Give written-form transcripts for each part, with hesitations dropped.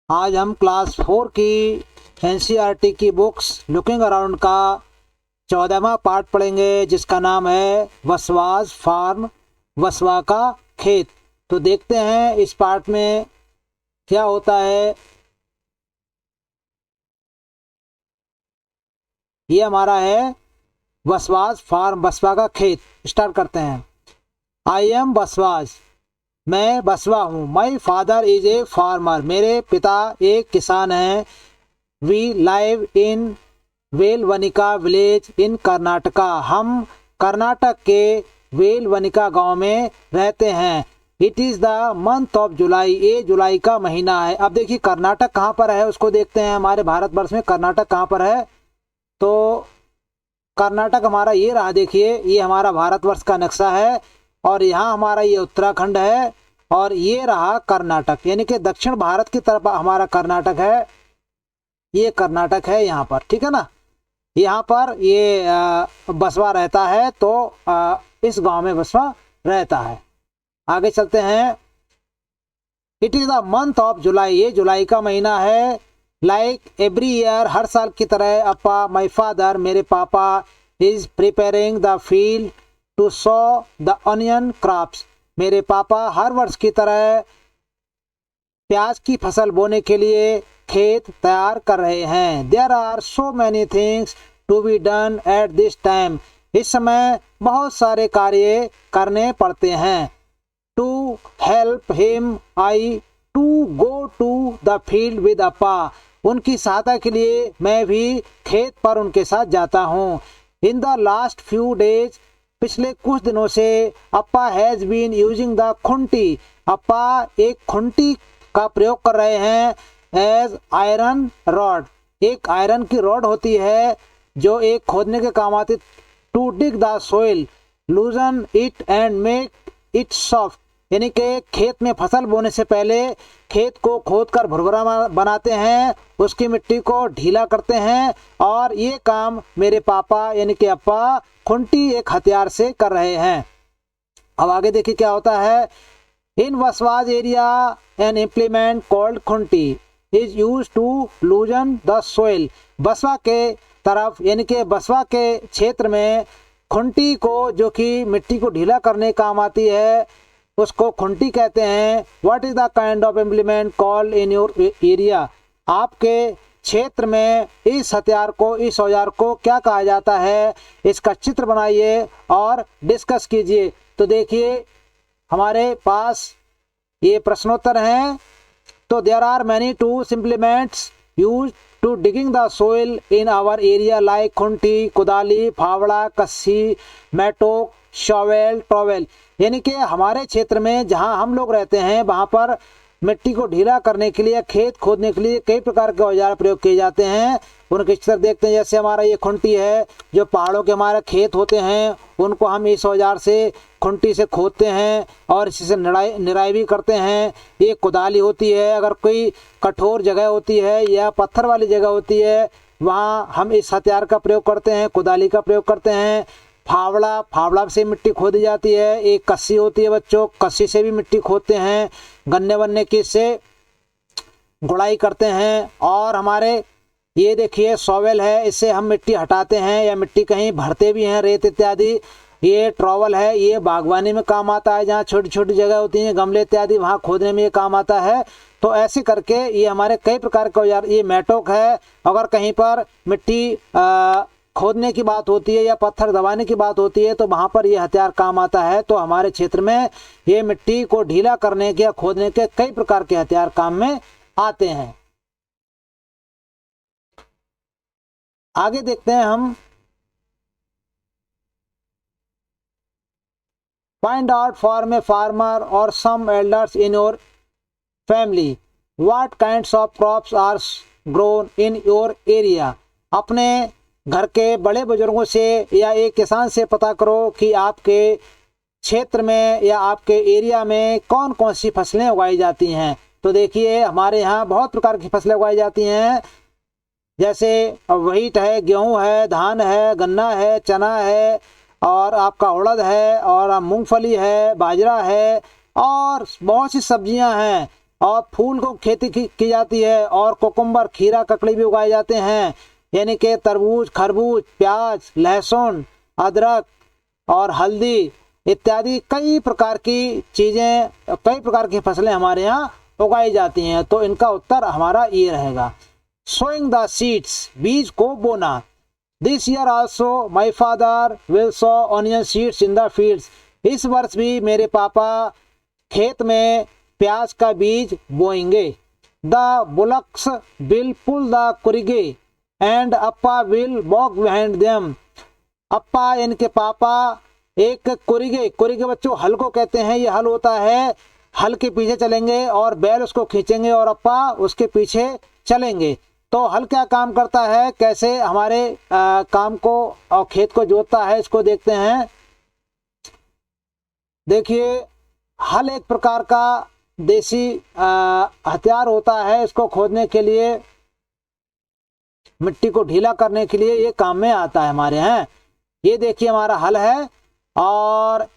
आज हम क्लास 4 की एनसीईआरटी की बुक्स लुकिंग अराउंड का 14वां पार्ट पढ़ेंगे, जिसका नाम है वसवास फार्म, वसवा का खेत। तो देखते हैं इस पार्ट में क्या होता है। ये हमारा है वसवास फार्म, बसवा का खेत। स्टार्ट करते हैं। आई एम बसवास, मैं बसवा हूँ। My father is a farmer, मेरे पिता एक किसान हैं। We live in Velvanika village in Karnataka, हम कर्नाटक के वेलवनिका गांव में रहते हैं। It is the month of July, ये जुलाई का महीना है। अब देखिए कर्नाटक कहाँ पर है उसको देखते हैं। हमारे भारतवर्ष में कर्नाटक कहाँ पर है, तो कर्नाटक हमारा ये रहा। देखिए ये हमारा भारतवर्ष का नक्शा है और यहाँ हमारा ये उत्तराखंड है और ये रहा कर्नाटक, यानी कि दक्षिण भारत की तरफ हमारा कर्नाटक है। ये कर्नाटक है यहाँ पर, ठीक है ना। यहाँ पर ये बसवा रहता है, तो इस गांव में बसवा रहता है। आगे चलते हैं। It is the month of July, ये जुलाई का महीना है। लाइक एवरी ईयर, हर साल की तरह, अपा माई फादर, मेरे पापा, is preparing the field to sow the onion crops, मेरे पापा हर वर्ष की तरह प्याज की फसल बोने के लिए खेत तैयार कर रहे हैं। There are so many things to be done at this time, इस समय बहुत सारे कार्य करने पड़ते हैं। To help him I to go to the field with अपा, उनकी सहायता के लिए मैं भी खेत पर उनके साथ जाता हूँ। In the last few days, पिछले कुछ दिनों से, Appa has been using the khunti, Appa एक खुंटी का प्रयोग कर रहे हैं। एज आयरन रॉड, एक आयरन की रॉड होती है जो एक खोदने के काम आती। To dig the soil, loosen it and make it soft, यानी कि खेत में फसल बोने से पहले खेत को खोदकर भुरभुरा बनाते हैं, उसकी मिट्टी को ढीला करते हैं। और ये काम मेरे पापा यानी कि अप्पा खुंटी एक हथियार से कर रहे हैं। अब आगे देखिए क्या होता है। In Basava's area an implement called khunti is use to loosen the soil, Basava के तरफ यानी कि बसवा के क्षेत्र में खुंटी को, जो कि मिट्टी को ढीला करने काम आती है, उसको खुंटी कहते हैं। What is the kind of implement called in your area, आपके क्षेत्र में इस हथियार को, इस औजार को क्या कहा जाता है, इसका चित्र बनाइए और डिस्कस कीजिए। तो देखिए हमारे पास ये प्रश्नोत्तर हैं। तो there are many tools implements use to digging the soil in our area like khunti, kudali, phawda, kassi, मैटोक, shovel, trowel, यानी कि हमारे क्षेत्र में जहां हम लोग रहते हैं वहां पर मिट्टी को ढीला करने के लिए, खेत खोदने के लिए कई प्रकार के औजार प्रयोग किए जाते हैं। उनके चित्र देखते हैं। जैसे हमारा ये खुंटी है, जो पहाड़ों के हमारे खेत होते हैं उनको हम इस औजार से, खुंटी से खोदते हैं और इसी से निराई भी करते हैं। ये कुदाली होती है, अगर कोई कठोर जगह होती है या पत्थर वाली जगह होती है वहाँ हम इस हथियार का प्रयोग करते हैं, कुदाली का प्रयोग करते हैं। फावड़ा, फावड़ा से मिट्टी खोदी जाती है। एक कस्सी होती है बच्चों, कस्सी से भी मिट्टी खोदते हैं। गन्ने वन्ने की से गुड़ाई करते हैं। और हमारे ये देखिए शॉवेल है, इससे हम मिट्टी हटाते हैं या मिट्टी कहीं भरते भी हैं, रेत इत्यादि। ये ट्रॉवल है, ये बागवानी में काम आता है, जहाँ छोटी छोटी जगह होती हैं, गमले इत्यादि, वहाँ खोदने में ये काम आता है। तो ऐसे करके ये हमारे कई प्रकार के औजार। ये मैटोक है, अगर कहीं पर मिट्टी खोदने की बात होती है या पत्थर दबाने की बात होती है तो वहां पर ये हथियार काम आता है। तो हमारे क्षेत्र में ये मिट्टी को ढीला करने के या खोदने के कई प्रकार के हथियार काम में आते हैं। आगे देखते हैं हम। Find out for a farmer or some elders in your family what kinds of crops are grown in your area, अपने घर के बड़े बुजुर्गों से या एक किसान से पता करो कि आपके क्षेत्र में या आपके एरिया में कौन कौन सी फसलें उगाई जाती हैं। तो देखिए हमारे यहाँ बहुत प्रकार की फसलें उगाई जाती हैं, जैसे व्हीट है, गेहूँ है, धान है, गन्ना है, चना है, और आपका उड़द है, और मूंगफली है, बाजरा है, और बहुत सी सब्जियां हैं। और फूल को खेती की जाती है, और कोकुम्बर खीरा ककड़ी भी उगाए जाते हैं, यानी कि तरबूज, खरबूज, प्याज, लहसुन, अदरक और हल्दी इत्यादि कई प्रकार की चीज़ें, कई प्रकार की फसलें हमारे यहाँ उगाई जाती हैं। तो इनका उत्तर हमारा ये रहेगा। सोइंग द सीड्स, बीज को बोना। This year also my father will so onion seeds in the fields. इस वर्ष भी मेरे पापा खेत में प्याज का बीज बोएंगे। The bullocks will pull the kurige and Appa will walk behind them. Appa इनके पापा एक कुरिगे बच्चों हल को कहते हैं, ये हल होता है, हल के पीछे चलेंगे और बैल उसको खींचेंगे और अप्पा उसके पीछे चलेंगे। तो हल क्या काम करता है, कैसे हमारे काम को और खेत को जोतता है, इसको देखते हैं। देखिए, हल एक प्रकार का देसी हथियार होता है। इसको खोदने के लिए, मिट्टी को ढीला करने के लिए ये काम में आता है हमारे यहाँ। ये देखिए हमारा हल है, और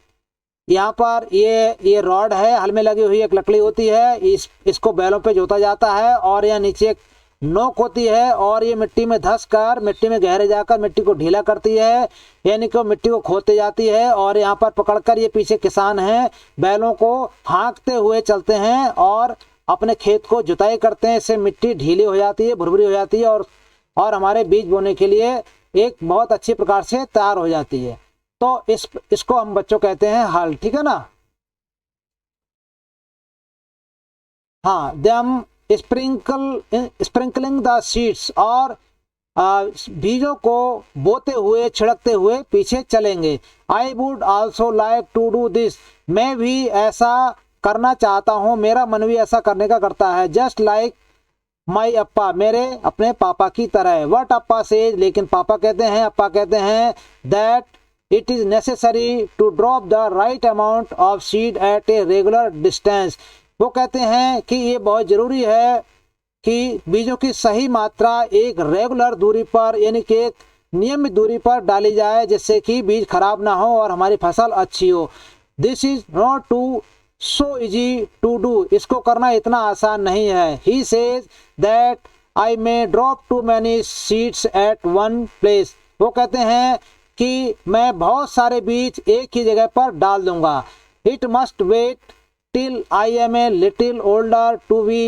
यहाँ पर ये रॉड है, हल में लगी हुई एक लकड़ी होती है, इसको बैलों पे जोता जाता है, और यहाँ नीचे एक नोक होती है, और ये मिट्टी में धंस कर, मिट्टी में गहरे जाकर मिट्टी को ढीला करती है, यानी कि मिट्टी को खोदते जाती है। और यहाँ पर पकड़कर ये पीछे किसान हैं, बैलों को हाँकते हुए चलते हैं और अपने खेत को जुताई करते हैं। इससे मिट्टी ढीली हो जाती है, भुरभुरी हो जाती है, और हमारे बीज बोने के लिए एक बहुत अच्छी प्रकार से तैयार हो जाती है। तो इसको हम बच्चों कहते हैं हल, ठीक है ना। हाँ, देम स्प्रिंकलिंग द सीड्स, और बीजों को बोते हुए, छिड़कते हुए पीछे चलेंगे। I would also like to do this, मैं भी ऐसा करना चाहता हूँ, मेरा मन भी ऐसा करने का करता है। जस्ट लाइक माई अप्पा, मेरे अपने पापा की तरह। वट अप्पा सेज, लेकिन पापा कहते हैं, अप्पा कहते हैं, that it is necessary to drop the right amount of seed at a regular distance. वो कहते हैं कि ये बहुत ज़रूरी है कि बीजों की सही मात्रा एक रेगुलर दूरी पर, यानी कि एक नियमित दूरी पर डाली जाए, जिससे कि बीज खराब ना हो और हमारी फसल अच्छी हो। This is not too so easy to do, इसको करना इतना आसान नहीं है। He says that I may drop too many seeds at one place, वो कहते हैं कि मैं बहुत सारे बीज एक ही जगह पर डाल दूंगा। It must wait till I am a little older to be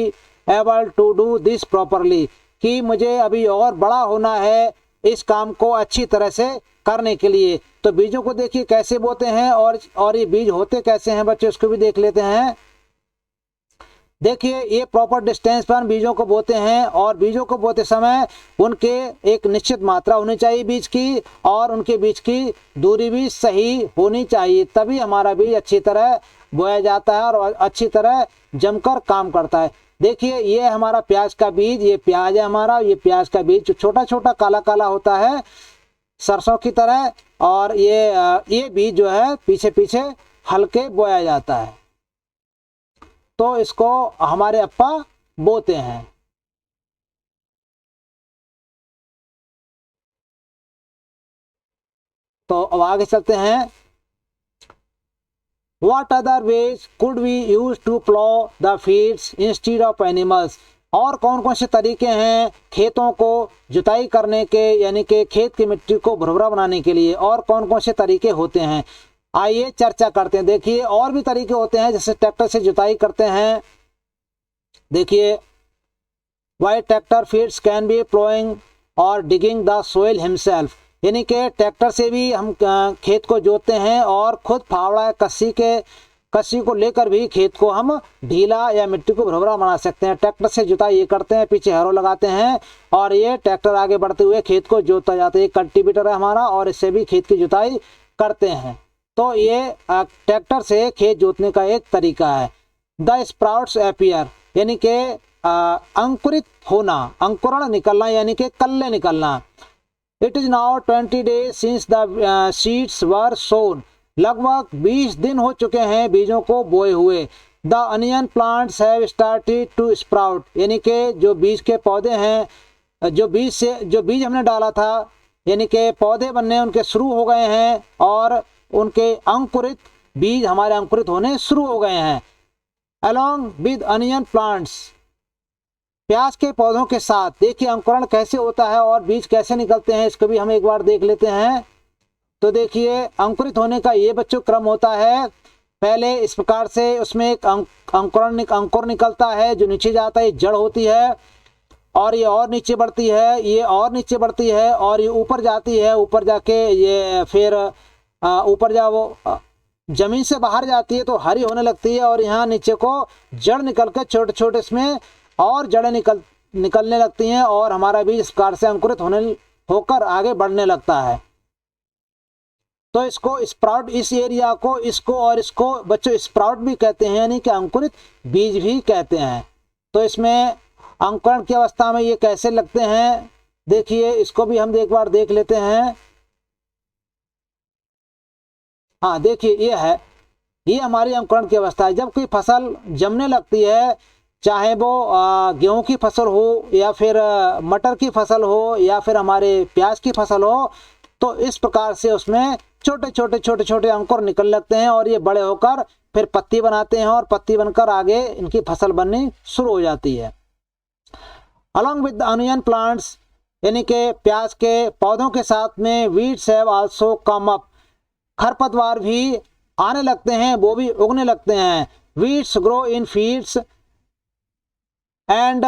able to do this properly, कि मुझे अभी और बड़ा होना है इस काम को अच्छी तरह से करने के लिए। तो बीजों को देखिए कैसे बोते हैं, और ये बीज होते कैसे हैं बच्चों, इसको भी देख लेते हैं। देखिए, ये प्रॉपर डिस्टेंस पर बीजों को बोते हैं, और बीजों को बोते समय उनके एक निश्चित मात्रा होनी चाहिए बीज की, और उनके बीच की दूरी भी सही होनी चाहिए, तभी हमारा बीज अच्छी तरह बोया जाता है और अच्छी तरह जमकर काम करता है। देखिए, ये हमारा प्याज का बीज, ये प्याज है हमारा, ये प्याज का बीज जो छोटा छोटा काला काला होता है सरसों की तरह, और ये बीज जो है पीछे पीछे हल्के बोया जाता है। तो इसको हमारे अप्पा बोते हैं। तो अब आगे चलते हैं। What other ways could we use to plow the fields instead of animals? और कौन कौन से तरीके हैं खेतों को जुताई करने के, यानी कि खेत की मिट्टी को भुरभुरा बनाने के लिए, और कौन कौन से तरीके होते हैं, आइए चर्चा करते हैं। देखिए, और भी तरीके होते हैं, जैसे ट्रैक्टर से जुताई करते हैं। देखिए, why tractor feeds can be ploughing और डिगिंग द सोइल हिमसेल्फ, यानी कि ट्रैक्टर से भी हम खेत को जोतते हैं, और खुद फावड़ा कस्सी को लेकर भी खेत को हम ढीला या मिट्टी को भुरभुरा बना सकते हैं। ट्रैक्टर से जुताई ये करते हैं, पीछे हैरो लगाते हैं, और ये ट्रैक्टर आगे बढ़ते हुए खेत को जोतता जाता है। ये कल्टीवेटर है हमारा, और इससे भी खेत की जुताई करते हैं। तो ये ट्रैक्टर से खेत जोतने का एक तरीका है। द स्प्राउट्स अपीयर, यानी कि अंकुरित होना, अंकुरण निकलना, यानी कि कल्ले निकलना। It is now 20 days since the seeds were sown, लगभग 20 दिन हो चुके हैं बीजों को बोए हुए। The onion plants have started to sprout, यानी कि जो बीज के पौधे हैं, जो बीज हमने डाला था, यानी कि पौधे बनने उनके शुरू हो गए हैं, और उनके अंकुरित बीज हमारे अंकुरित होने शुरू हो गए हैं। along with onion plants, प्याज के पौधों के साथ। देखिए अंकुरण कैसे होता है और बीज कैसे निकलते हैं, इसको भी हम एक बार देख लेते हैं। तो देखिए अंकुरित होने का ये बच्चों क्रम होता है। पहले इस प्रकार से उसमें एक अंकुर निकलता है जो नीचे जाता है, जड़ होती है, और ये और नीचे बढ़ती है, ये और नीचे बढ़ती है, और ये ऊपर जाती है। ऊपर जाके ये फिर ऊपर जा वो जमीन से बाहर जाती है तो हरी होने लगती है, और यहाँ नीचे को जड़ निकल कर छोटे छोटे इसमें और जड़ें निकलने लगती हैं, और हमारा बीज इस प्रकार से अंकुरित होकर आगे बढ़ने लगता है। तो इसको स्प्राउट, इस एरिया को, इसको और इसको बच्चों स्प्राउट भी कहते हैं, यानी कि अंकुरित बीज भी कहते हैं। तो इसमें अंकुरण की अवस्था में ये कैसे लगते हैं, देखिए इसको भी हम एक बार देख लेते हैं। हाँ देखिए ये हमारी अंकुरण की अवस्था है। जब कोई फसल जमने लगती है, चाहे वो गेहूं की फसल हो या फिर मटर की फसल हो या फिर हमारे प्याज की फसल हो, तो इस प्रकार से उसमें छोटे छोटे अंकुर निकल लगते हैं, और ये बड़े होकर फिर पत्ती बनाते हैं, और पत्ती बनकर आगे इनकी फसल बननी शुरू हो जाती है। Along with the onion plants, यानी कि प्याज के पौधों के साथ में weeds have also come up, खरपतवार भी आने लगते हैं, वो भी उगने लगते हैं। Weeds grow in fields and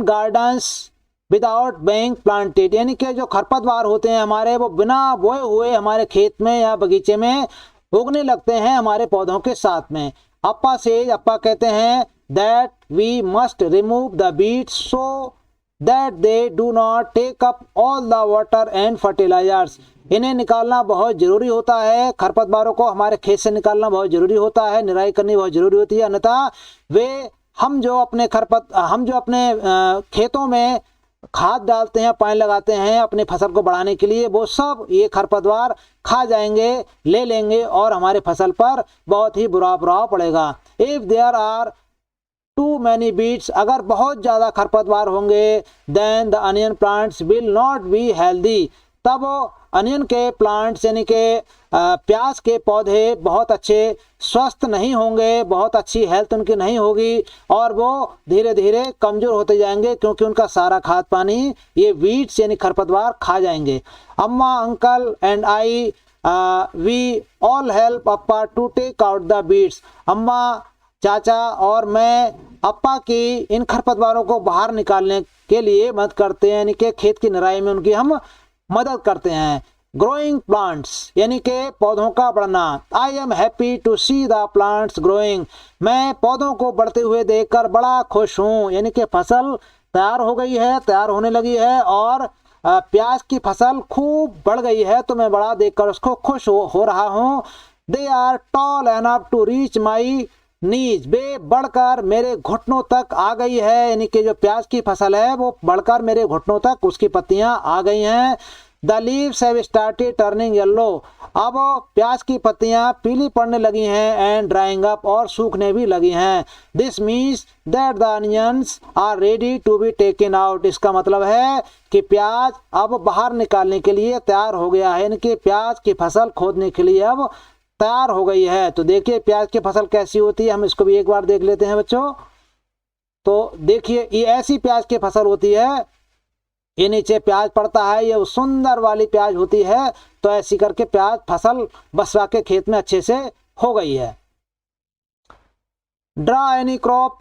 gardens without being planted, यानी कि जो खरपतवार होते हैं हमारे, वो बिना बोए हुए हमारे खेत में या बगीचे में उगने लगते हैं हमारे पौधों के साथ में। अप्पा कहते हैं that we must remove the weeds so that they do not take up all the water and fertilisers, इन्हें निकालना बहुत जरूरी होता है। खरपतवारों को हमारे खेत से निकालना बहुत जरूरी होता है, निराई करनी बहुत जरूरी होती है, अन्यथा वे हम जो अपने खेतों में खाद डालते हैं, पानी लगाते हैं अपने फसल को बढ़ाने के लिए, वो सब ये खरपतवार खा जाएंगे, ले लेंगे, और हमारे फसल पर बहुत ही बुरा प्रभाव पड़ेगा। If there are too many weeds, अगर बहुत ज़्यादा खरपतवार होंगे, then the onion plants will not be healthy, तब अनियन के प्लांट्स यानी कि प्याज के पौधे बहुत अच्छे स्वस्थ नहीं होंगे, बहुत अच्छी हेल्थ उनकी नहीं होगी, और वो धीरे धीरे कमज़ोर होते जाएंगे, क्योंकि उनका सारा खाद पानी ये वीड्स यानी खरपतवार खा जाएंगे। Amma, uncle and I we all help Appa to take out the weeds, Amma, चाचा और मैं अप्पा की इन खरपतवारों को बाहर निकालने के लिए मदद करते हैं, यानी कि खेत की निराई में उनकी हम मदद करते हैं। ग्रोइंग प्लांट्स यानी कि पौधों का बढ़ना। I am happy to see the plants growing, मैं पौधों को बढ़ते हुए देखकर बड़ा खुश हूँ, यानी कि फसल तैयार हो गई है, तैयार होने लगी है, और प्याज की फसल खूब बढ़ गई है, तो मैं बड़ा देखकर उसको खुश हो रहा हूँ। They are tall enough to reach my knees, वे बढ़कर मेरे घुटनों तक आ गई है, यानी कि जो प्याज की फसल है वो बढ़कर मेरे घुटनों तक उसकी पत्तियां आ गई हैं। The leaves have started turning yellow, अब प्याज की पत्तियां पीली पड़ने लगी हैं, एंड ड्राइंग अप, और सूखने भी लगी हैं। This means that the onions are ready to be taken out, इसका मतलब है कि प्याज अब बाहर निकालने के लिए तैयार हो गया है, यानी कि प्याज की फसल खोदने के लिए अब तैयार हो गई है। तो देखिए प्याज की फसल कैसी होती है, हम इसको भी एक बार देख लेते हैं बच्चों। तो देखिए ये ऐसी प्याज की फसल होती है, ये नीचे प्याज पड़ता है, ये सुंदर वाली प्याज होती है। तो ऐसी करके प्याज फसल बसवा के खेत में अच्छे से हो गई है। Draw any crop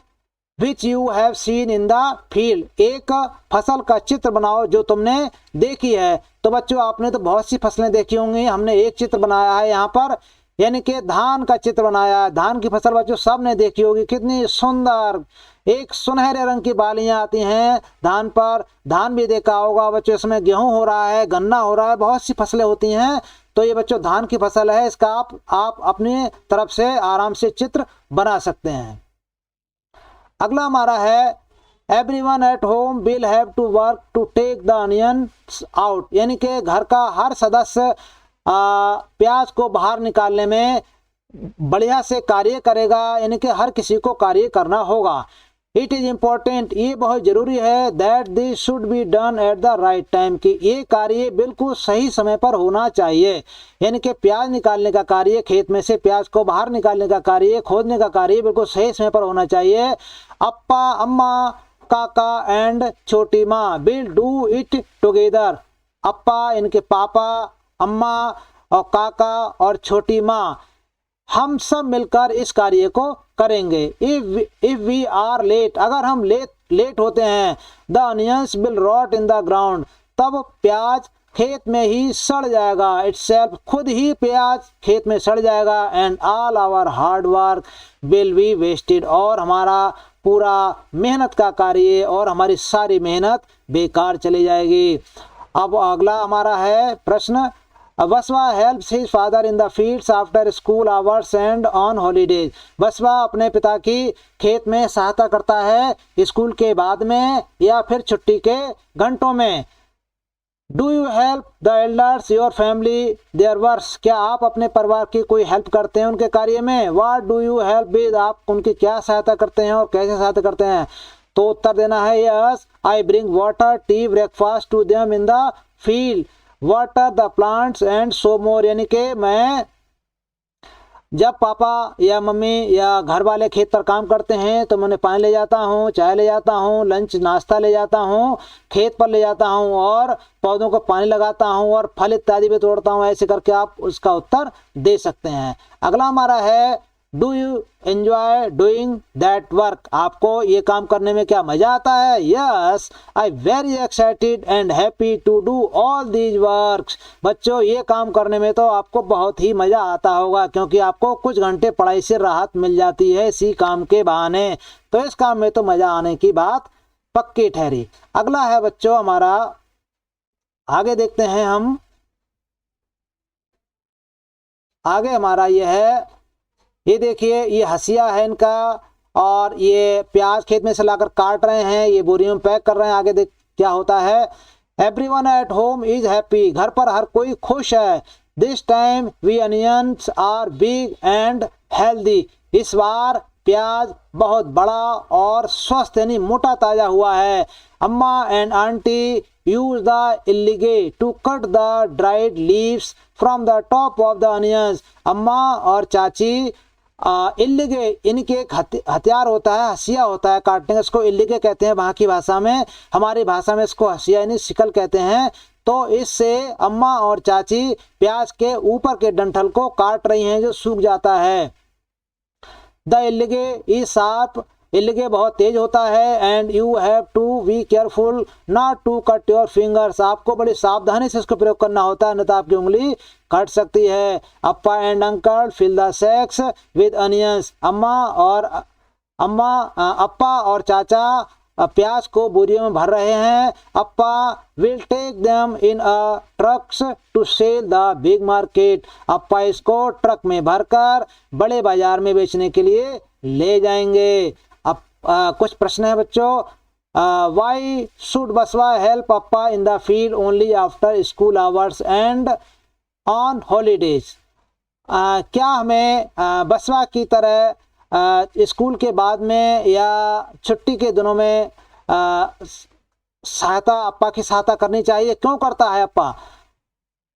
which you have seen in the field, एक फसल का चित्र बनाओ जो तुमने देखी है। तो बच्चों आपने तो बहुत सी फसलें देखी होंगी, हमने एक चित्र बनाया है यहाँ पर, यानी कि धान का चित्र बनाया है। धान की फसल बच्चों सब ने देखी होगी, कितनी सुंदर, एक सुनहरे रंग की बालियां आती हैं धान पर। धान भी देखा होगा बच्चों, इसमें गेहूं हो रहा है, गन्ना हो रहा है, बहुत सी फसलें होती हैं। तो ये बच्चों धान की फसल है, इसका आप अपनी तरफ से आराम से चित्र बना सकते हैं। अगला हमारा है everyone at home will have to work to take the onions out, यानी कि घर का हर सदस्य प्याज को बाहर निकालने में बढ़िया से कार्य करेगा, यानी कि हर किसी को कार्य करना होगा। इट इज इम्पोर्टेंट, ये बहुत जरूरी है, that this should be done at the right time, कि ये कार्य बिल्कुल सही समय पर होना चाहिए। यानी कि प्याज निकालने का कार्य, खेत में से प्याज को बाहर निकालने का कार्य, खोदने का कार्य बिल्कुल सही समय पर होना चाहिए। अप्पा, अम्मा, काका एंड छोटी माँ विल डू इट टुगेदर। अप्पा इनके पापा, अम्मा और काका और छोटी माँ, हम सब मिलकर इस कार्य को करेंगे। इफ वी आर लेट, अगर हम लेट होते हैं, the onions will rot in the ground, तब प्याज खेत में ही सड़ जाएगा, इटसेल्फ, खुद ही प्याज खेत में सड़ जाएगा। And all our hard work will be wasted, और हमारा पूरा मेहनत का कार्य और हमारी सारी मेहनत बेकार चली जाएगी। अब अगला हमारा है प्रश्न, बसवा helps his father in the fields after school hours and on holidays. बसवा अपने पिता की खेत में सहायता करता है स्कूल के बाद में या फिर छुट्टी के घंटों में। Do you help the elders your family there works, क्या आप अपने परिवार की कोई हेल्प करते हैं उनके कार्य में। What do you help with, आप उनकी क्या सहायता करते हैं और कैसे सहायता करते हैं। तो उत्तर देना है yes, I bring water, tea, breakfast to them in the field, water the plants and so more, यानी कि मैं जब पापा या मम्मी या घर वाले खेत पर काम करते हैं तो मैं उन्हें पानी ले जाता हूँ, चाय ले जाता हूँ, लंच नाश्ता ले जाता हूँ, खेत पर ले जाता हूँ और पौधों को पानी लगाता हूँ और फल इत्यादि भी तोड़ता हूँ। ऐसे करके आप उसका उत्तर दे सकते हैं। अगला हमारा है, do you enjoy doing that work, आपको ये काम करने में क्या मजा आता है। Yes, I very excited and happy to do all these works, बच्चों ये काम करने में तो आपको बहुत ही मजा आता होगा, क्योंकि आपको कुछ घंटे पढ़ाई से राहत मिल जाती है इसी काम के बहाने, तो इस काम में तो मजा आने की बात पक्की ठहरी। अगला है बच्चों हमारा, आगे देखते हैं हम, आगे हमारा ये है, ये देखिए ये हसिया है इनका और ये प्याज खेत में से लाकर काट रहे हैं, ये बोरियों में पैक कर रहे हैं। आगे देख क्या होता है, everyone at home is happy, घर पर हर कोई खुश है। This time we onions are big and healthy, इस बार प्याज बहुत बड़ा और स्वस्थ यानी मोटा ताजा हुआ है। Amma and aunty use the illige to cut the dried leaves from the top of the onions, Amma और चाची इल्लिगे इनके एक हथियार होता है, हसिया होता है काटने का, इसको इल्लिगे कहते हैं वहाँ की भाषा में, हमारी भाषा में इसको हसिया यानी शिकल कहते हैं। तो इससे अम्मा और चाची प्याज के ऊपर के डंठल को काट रही हैं जो सूख जाता है। द इल्लिगे इज शार्प, इल्लिगे बहुत तेज होता है। And you have to be careful not to cut your fingers, आपको बड़ी सावधानी से इसको प्रयोग करना होता है, नहीं तो आपकी उंगली कट सकती है। Appa and uncle fill the sacks with onions, Appa और चाचा प्याज को बोरियों में भर रहे हैं। Appa will take them in a trucks to sell the big market, Appa इसको ट्रक में भरकर बड़े बाजार में बेचने के लिए ले जाएंगे। अब कुछ प्रश्न है बच्चों, वाई शुड बसवा help Appa in the field only after school hours and on holidays, क्या हमें बसवा की तरह स्कूल के बाद में या छुट्टी के दिनों में सहायता, अप्पा की सहायता करनी चाहिए, क्यों करता है Appa.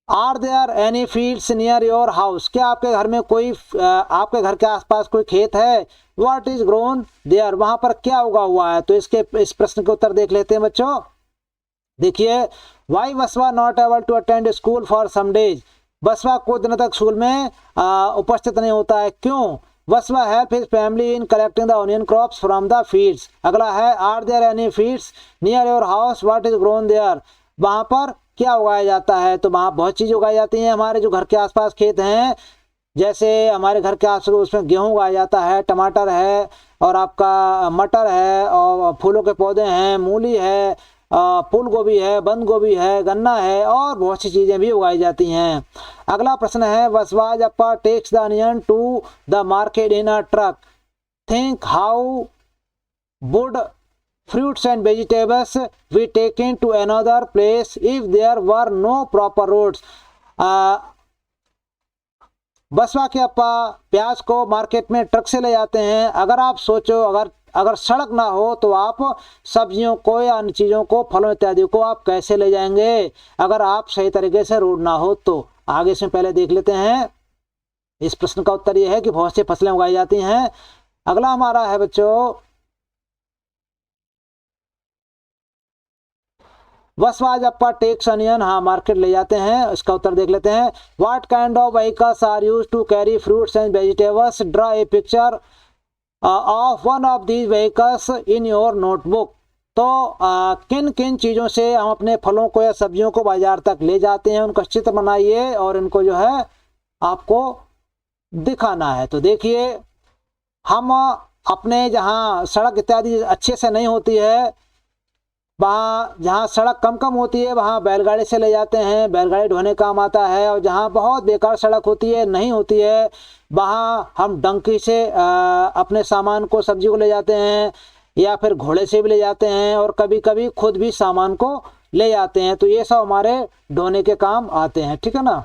Are there any fields near your house, क्या आपके घर में कोई आपके घर के आसपास कोई खेत है। व्हाट इज ग्रोन देयर, वहां पर क्या उगा हुआ है। तो इस प्रश्न के उत्तर देख लेते हैं बच्चों। देखिए, why Basava not able to attend school for some days, Basava कुछ दिनों तक स्कूल में उपस्थित नहीं होता है, क्यों। Basava help his family in collecting the onion crops from the fields. अगला है, are there any fields near your house, what is grown there, वहां पर क्या उगाया जाता है। तो वहाँ बहुत चीज़ें उगाई जाती हैं, हमारे जो घर के आसपास खेत हैं, जैसे हमारे घर के आसपास उसमें गेहूँ उगाया जाता है, टमाटर है और आपका मटर है और फूलों के पौधे हैं, मूली है, फूल गोभी है, बंद गोभी है, गन्ना है और बहुत सी चीज़ें भी उगाई जाती हैं। अगला प्रश्न है, Basava's Appa takes the onion to the market in a truck, think how would fruits and vegetables be taken to another place if there were no proper roads। बसवा के अप्पा प्याज को मार्केट में ट्रक से ले जाते हैं, अगर आप सोचो अगर अगर सड़क ना हो तो आप सब्जियों को या अन्य चीज़ों को, फलों इत्यादि को आप कैसे ले जाएंगे, अगर आप सही तरीके से रोड ना हो तो। आगे से पहले देख लेते हैं। इस प्रश्न का उत्तर यह है कि बहुत सी फसलें उगाई जाती हैं। अगला हमारा है बच्चों, बसवाज आपका टेक्स अनियन, हाँ मार्केट ले जाते हैं। इसका उत्तर देख लेते हैं। What kind of vehicles are used to carry fruits and vegetables, draw a picture of one of these vehicles in your notebook. तो किन किन चीज़ों से हम अपने फलों को या सब्जियों को बाजार तक ले जाते हैं, उनका चित्र बनाइए और इनको जो है आपको दिखाना है। तो देखिए, हम अपने जहाँ सड़क इत्यादि अच्छे से नहीं होती है, वहाँ जहाँ सड़क कम कम होती है वहाँ बैलगाड़ी से ले जाते हैं, बैलगाड़ी ढोने काम आता है। और जहाँ बहुत बेकार सड़क होती है, नहीं होती है, वहाँ हम डंकी से अपने सामान को, सब्जी को ले जाते हैं, या फिर घोड़े से भी ले जाते हैं, और कभी कभी खुद भी सामान को ले जाते हैं। तो ये सब हमारे ढोने के काम आते हैं, ठीक है ना।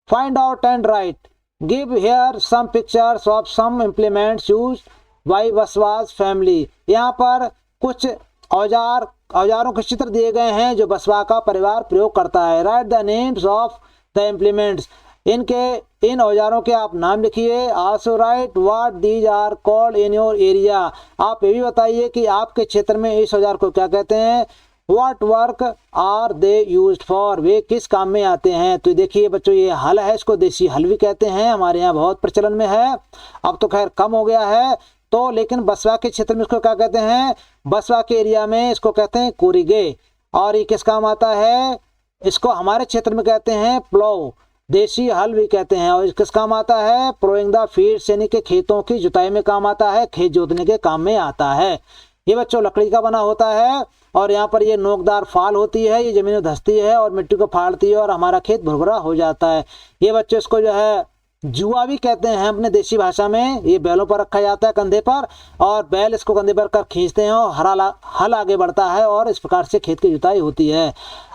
Find out and write, give here some pictures of some implements used by Basava's family. यहाँ पर कुछ औजारों के चित्र दिए गए हैं जो बसवा का परिवार प्रयोग करता है। Write the names of the implements, इन औजारों के आप नाम लिखिए। Also write what these are called in your area, आप ये भी बताइए कि आपके क्षेत्र में इस औजार को क्या कहते हैं। What work are they used for, वे किस काम में आते हैं। तो देखिए बच्चों, ये हल है, इसको देसी हल भी कहते हैं, हमारे यहाँ बहुत प्रचलन में है। अब तो खैर कम हो गया है तो, लेकिन बसवा के क्षेत्र में इसको क्या कहते हैं, बसवा के एरिया में इसको कहते हैं कुरिगे। और ये किस काम आता है, इसको हमारे क्षेत्र में कहते हैं प्लो, देसी हल भी कहते हैं। और किस काम आता है, प्लोइंग द फील्ड्स, यानी कि खेतों की जुताई में काम आता है, खेत जोतने के काम में आता है। ये बच्चों लकड़ी का बना होता है और यहाँ पर ये नोकदार फाल होती है, ये जमीन में धंसती है और मिट्टी को फाड़ती है और हमारा खेत भुरभुरा हो जाता है। ये बच्चों इसको जो है जुआ भी कहते हैं अपने देसी भाषा में। ये बैलों पर रखा जाता है कंधे पर, और बैल इसको कंधे पर कर खींचते हैं और हल आगे बढ़ता है और इस प्रकार से खेत की जुताई होती है।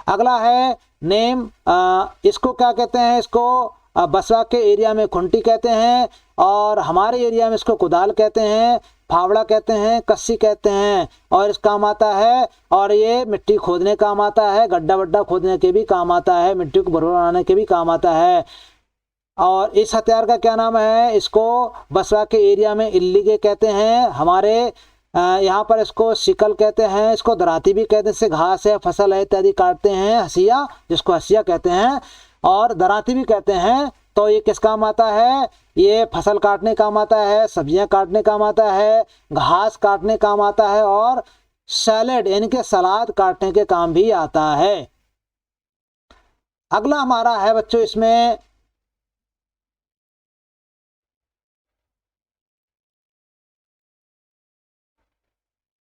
अगला है नेम, इसको क्या कहते हैं, इसको बसवा के एरिया में खुंटी कहते हैं और हमारे एरिया में इसको कुदाल कहते हैं, फावड़ा कहते हैं, कस्सी कहते हैं। और इस काम आता है, और ये मिट्टी खोदने काम आता है, गड्ढा वड्ढा खोदने के भी काम आता है, मिट्टी को भुरभुरा बनाने के भी काम आता है। और इस हथियार का क्या नाम है, इसको बसवा के एरिया में इल्लीगे कहते हैं, हमारे यहाँ पर इसको सिकल कहते हैं, इसको दराती भी कहते हैं, इससे घास है, फसल है इत्यादि काटते हैं। हसिया, जिसको हसिया कहते हैं और दराती भी कहते हैं। तो ये किस काम आता है, ये फसल काटने काम आता है, सब्जियां काटने काम आता है, घास काटने काम आता है और सैलेड यानी कि सलाद काटने के काम भी आता है। अगला हमारा है बच्चों इसमें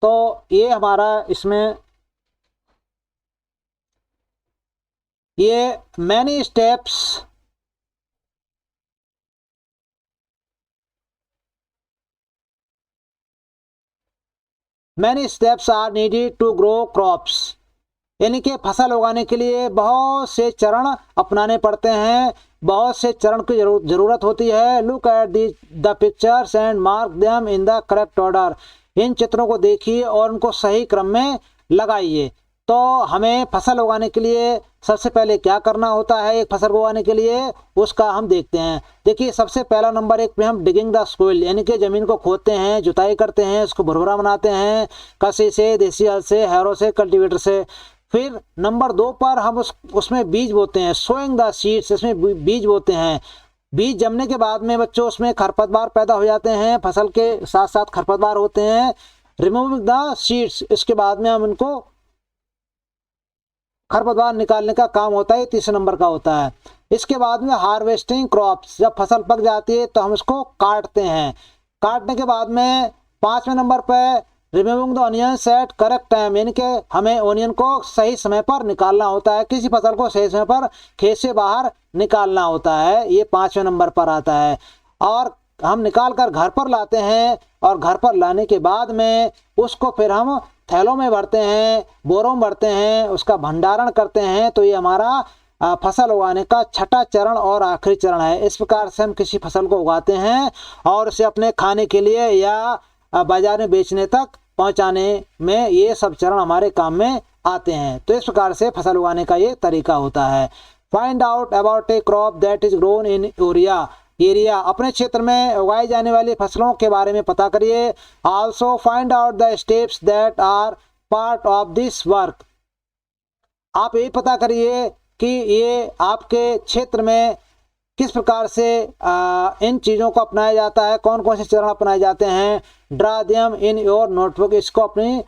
तो ये हमारा इसमें ये many steps are needed to grow crops, यानी कि फसल उगाने के लिए बहुत से चरण अपनाने पड़ते हैं, बहुत से चरण की जरूरत होती है। Look at the pictures and mark them in the correct order, इन चित्रों को देखिए और उनको सही क्रम में लगाइए। तो हमें फसल उगाने के लिए सबसे पहले क्या करना होता है, एक फसल उगाने के लिए उसका हम देखते हैं। देखिए सबसे पहला नंबर एक पे हम डिगिंग द सोइल, यानी कि जमीन को खोदते हैं, जुताई करते हैं, उसको भुरभुरा बनाते हैं, कसी से, देसी हल से, हैरो से, कल्टीवेटर से। फिर नंबर 2 पर हम उसमें बीज बोते हैं, सोइंग द सीड्स, इसमें बीज बोते हैं। बीज जमने के बाद में बच्चों उसमें खरपतवार पैदा हो जाते हैं, फसल के साथ साथ खरपतवार होते हैं। रिमूविंग द सीड्स, इसके बाद में हम इनको खरपतवार निकालने का काम होता है, 3 नंबर का होता है। इसके बाद में हार्वेस्टिंग क्रॉप्स, जब फसल पक जाती है तो हम इसको काटते हैं। काटने के बाद में 5वें नंबर पर removing the onions at correct time, यानी कि हमें ऑनियन को सही समय पर निकालना होता है, किसी फसल को सही समय पर खेत से बाहर निकालना होता है, ये 5वें नंबर पर आता है। और हम निकाल कर घर पर लाते हैं और घर पर लाने के बाद में उसको फिर हम थैलों में भरते हैं, बोरों में भरते हैं, उसका भंडारण करते हैं। तो ये हमारा फसल उगाने का छठा चरण और आखिरी चरण है। इस प्रकार से हम किसी फसल को उगाते हैं और उसे अपने खाने के लिए या बाजार में बेचने तक पहुंचाने में ये सब चरण हमारे काम में आते हैं। तो इस प्रकार से फसल उगाने का ये तरीका होता है। Find out about A crop that is grown in area, अपने क्षेत्र में उगाई जाने वाली फसलों के बारे में पता करिए। Also find out the steps that are part of this work, आप ये पता करिए कि ये आपके क्षेत्र में किस प्रकार से इन चीज़ों को अपनाया जाता है, कौन कौन से चरण अपनाए जाते हैं। Draw them in your notebook, इसको अपनी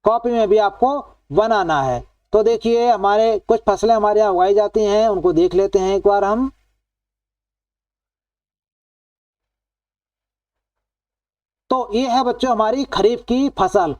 कॉपी में भी आपको बनाना है। तो देखिए हमारे कुछ फसलें हमारे यहाँ उगाई जाती हैं, उनको देख लेते हैं एक बार हम। तो ये है बच्चों हमारी खरीफ की फसल।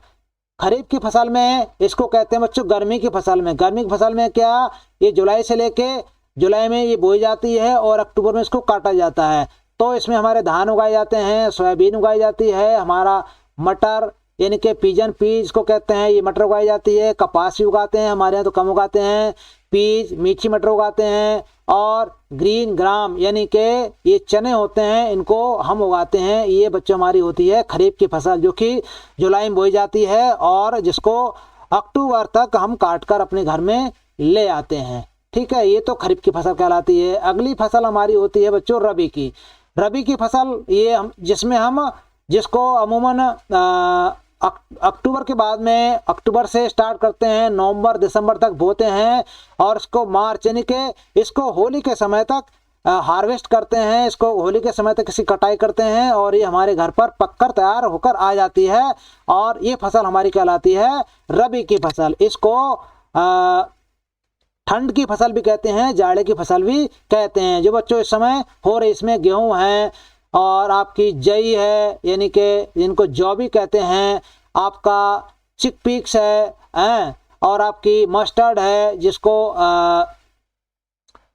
खरीफ की फसल में इसको कहते हैं बच्चों गर्मी की फसल में। गर्मी की फसल में क्या, ये जुलाई से लेके जुलाई में ये बोई जाती है और अक्टूबर में इसको काटा जाता है। तो इसमें हमारे धान उगाए जाते हैं, सोयाबीन उगाई जाती है, हमारा मटर यानी कि पिजन पीज को कहते हैं, ये मटर उगाई जाती है। कपास भी उगाते हैं, हमारे यहाँ तो कम उगाते हैं। पीज मीठी मटर उगाते हैं और ग्रीन ग्राम यानी कि ये चने होते हैं, इनको हम उगाते हैं। ये बच्चों हमारी होती है खरीफ की फसल, जो कि जुलाई में बोई जाती है और जिसको अक्टूबर तक हम काट कर अपने घर में ले आते हैं। ठीक है, ये तो खरीफ की फसल कहलाती है। अगली फसल हमारी होती है बच्चों रबी की। रबी की फसल ये हम जिसमें हम जिसको अमूमन अक्टूबर के बाद में, अक्टूबर से स्टार्ट करते हैं, नवंबर दिसंबर तक बोते हैं और इसको मार्च यानी कि इसको होली के समय तक हार्वेस्ट करते हैं। इसको होली के समय तक इसकी कटाई करते हैं और ये हमारे घर पर पककर तैयार होकर आ जाती है और ये फसल हमारी कहलाती है रबी की फसल। इसको ठंड की फसल भी कहते हैं, जाड़े की फसल भी कहते हैं। जो बच्चों इस समय हो रही, इसमें गेहूं है और आपकी जई है यानी कि जिनको जौ भी कहते हैं, आपका चिकपीक्स है और आपकी मस्टर्ड है जिसको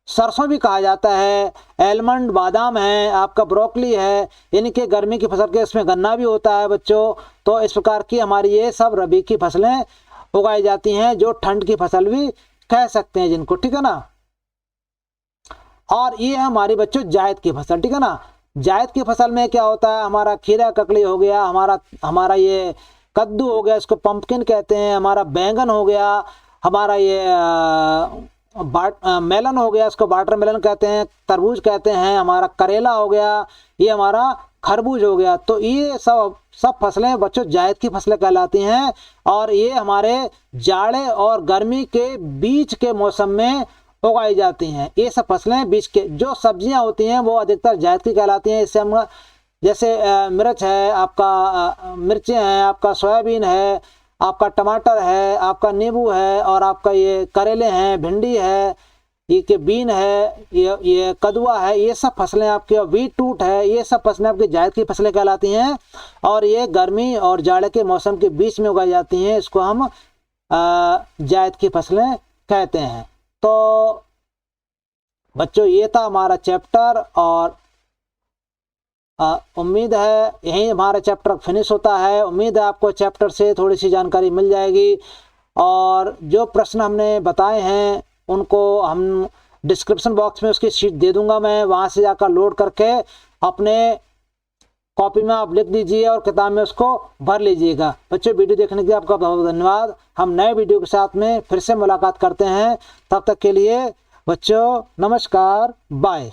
सरसों भी कहा जाता है, एलमंड बादाम है, आपका ब्रोकली है, यानी कि गर्मी की फसल के इसमें गन्ना भी होता है बच्चों। तो इस प्रकार की हमारी ये सब रबी की फसलें उगाई जाती हैं, जो ठंड की फसल भी कह सकते हैं जिनको, ठीक है ना। और ये है हमारी बच्चों जायद की फसल, ठीक है ना। जायद की फसल में क्या होता है, हमारा खीरा ककड़ी हो गया, हमारा ये कद्दू हो गया, इसको पंपकिन कहते हैं, हमारा बैंगन हो गया, हमारा ये मेलन हो गया, इसको वाटरमेलन कहते हैं, तरबूज कहते हैं, हमारा करेला हो गया, ये हमारा खरबूज हो गया। तो ये सब फसलें बच्चों जायद की फसलें कहलाती हैं और ये हमारे जाड़े और गर्मी के बीच के मौसम में उगाई जाती हैं। ये सब फसलें बीच के, जो सब्जियां होती हैं वो अधिकतर जायद की कहलाती हैं। इससे हम जैसे मिर्च है, आपका मिर्चें हैं, आपका सोयाबीन है, आपका टमाटर है, आपका नींबू है और आपका ये करेले हैं, भिंडी है, ये के बीन है, ये कदुआ है, ये सब फसलें आपके, वीट टूट है, ये सब फसलें आपकी जायद की फसलें कहलाती हैं और ये गर्मी और जाड़े के मौसम के बीच में उगाई जाती हैं। इसको हम जायद की फसलें कहते हैं। तो बच्चों ये था हमारा चैप्टर और उम्मीद है यहीं हमारा चैप्टर फिनिश होता है। उम्मीद है आपको चैप्टर से थोड़ी सी जानकारी मिल जाएगी और जो प्रश्न हमने बताए हैं उनको हम डिस्क्रिप्शन बॉक्स में उसकी शीट दे दूंगा मैं, वहाँ से जाकर लोड करके अपने कॉपी में आप लिख दीजिए और किताब में उसको भर लीजिएगा। बच्चों वीडियो देखने के लिए आपका बहुत बहुत धन्यवाद। हम नए वीडियो के साथ में फिर से मुलाकात करते हैं, तब तक के लिए बच्चों नमस्कार, बाय।